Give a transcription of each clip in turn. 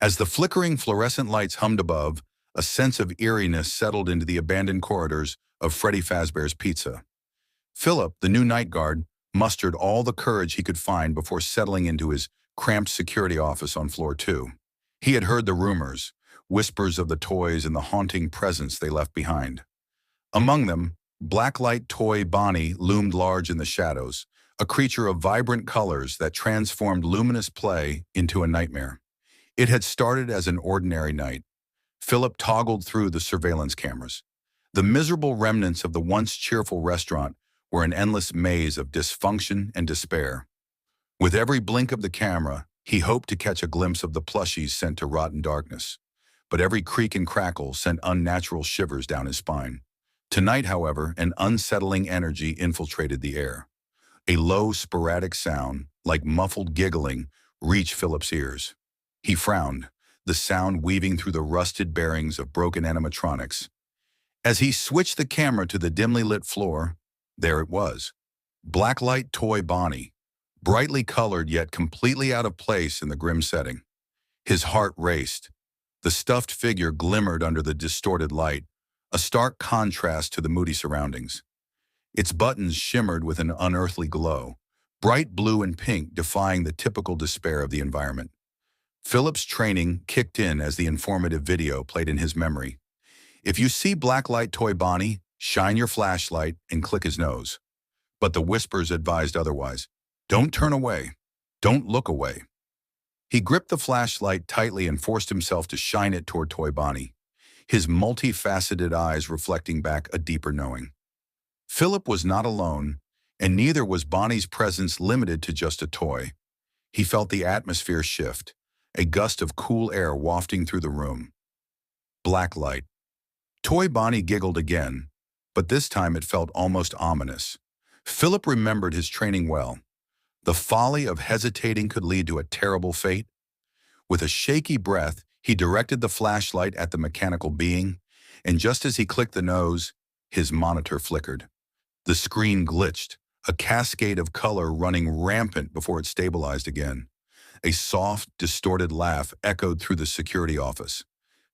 As the flickering fluorescent lights hummed above, a sense of eeriness settled into the abandoned corridors of Freddy Fazbear's Pizza. Philip, the new night guard, mustered all the courage he could find before settling into his cramped security office on floor 2. He had heard the rumors, whispers of the toys and the haunting presence they left behind. Among them, blacklight toy Bonnie loomed large in the shadows, a creature of vibrant colors that transformed luminous play into a nightmare. It had started as an ordinary night. Philip toggled through the surveillance cameras. The miserable remnants of the once cheerful restaurant were an endless maze of dysfunction and despair. With every blink of the camera, he hoped to catch a glimpse of the plushies sent to rotten darkness. But every creak and crackle sent unnatural shivers down his spine. Tonight, however, an unsettling energy infiltrated the air. A low, sporadic sound, like muffled giggling, reached Philip's ears. He frowned, the sound weaving through the rusted bearings of broken animatronics. As he switched the camera to the dimly lit floor, there it was. Blacklight toy Bonnie, brightly colored yet completely out of place in the grim setting. His heart raced. The stuffed figure glimmered under the distorted light, a stark contrast to the moody surroundings. Its buttons shimmered with an unearthly glow, bright blue and pink defying the typical despair of the environment. Philip's training kicked in as the informative video played in his memory. If you see blacklight toy Bonnie, shine your flashlight and click his nose. But the whispers advised otherwise. Don't turn away. Don't look away. He gripped the flashlight tightly and forced himself to shine it toward toy Bonnie, his multifaceted eyes reflecting back a deeper knowing. Philip was not alone, and neither was Bonnie's presence limited to just a toy. He felt the atmosphere shift, a gust of cool air wafting through the room. Blacklight. Toy Bonnie giggled again, but this time it felt almost ominous. Philip remembered his training well. The folly of hesitating could lead to a terrible fate. With a shaky breath, he directed the flashlight at the mechanical being, and just as he clicked the nose, his monitor flickered. The screen glitched, a cascade of color running rampant before it stabilized again. A soft, distorted laugh echoed through the security office.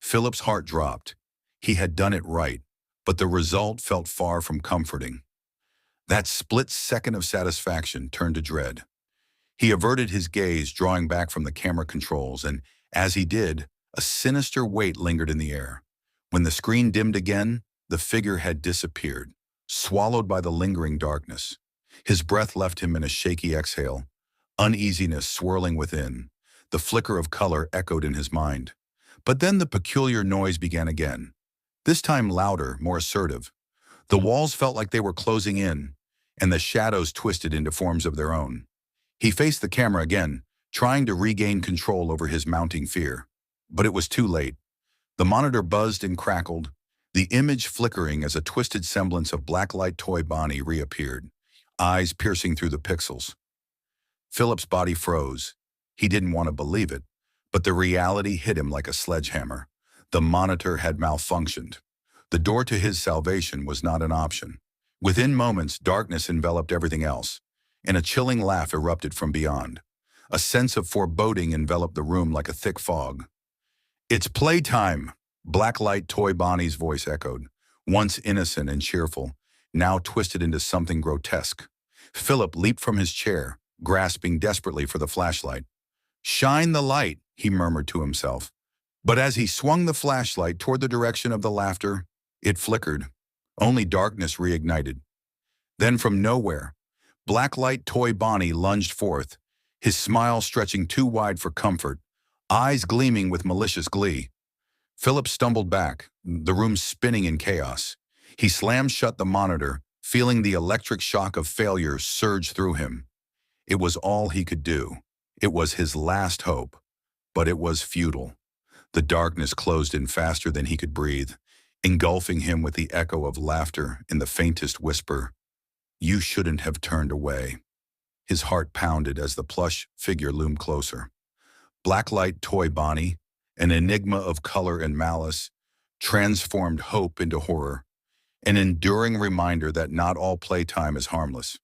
Philip's heart dropped. He had done it right, but the result felt far from comforting. That split second of satisfaction turned to dread. He averted his gaze, drawing back from the camera controls, and as he did, a sinister weight lingered in the air. When the screen dimmed again, the figure had disappeared, swallowed by the lingering darkness. His breath left him in a shaky exhale, uneasiness swirling within. The flicker of color echoed in his mind. But then the peculiar noise began again, this time louder, more assertive. The walls felt like they were closing in, and the shadows twisted into forms of their own. He faced the camera again, trying to regain control over his mounting fear. But it was too late. The monitor buzzed and crackled, the image flickering as a twisted semblance of blacklight toy Bonnie reappeared, eyes piercing through the pixels. Philip's body froze. He didn't want to believe it, but the reality hit him like a sledgehammer. The monitor had malfunctioned. The door to his salvation was not an option. Within moments, darkness enveloped everything else, and a chilling laugh erupted from beyond. A sense of foreboding enveloped the room like a thick fog. "It's playtime," blacklight toy Bonnie's voice echoed, once innocent and cheerful, now twisted into something grotesque. Philip leaped from his chair, grasping desperately for the flashlight. "Shine the light," he murmured to himself. But as he swung the flashlight toward the direction of the laughter, it flickered. Only darkness reignited. Then from nowhere, blacklight toy Bonnie lunged forth, his smile stretching too wide for comfort, eyes gleaming with malicious glee. Philip stumbled back, the room spinning in chaos. He slammed shut the monitor, feeling the electric shock of failure surge through him. It was all he could do. It was his last hope, but it was futile. The darkness closed in faster than he could breathe, engulfing him with the echo of laughter in the faintest whisper. "You shouldn't have turned away." His heart pounded as the plush figure loomed closer. Blacklight toy Bonnie, an enigma of color and malice, transformed hope into horror, an enduring reminder that not all playtime is harmless.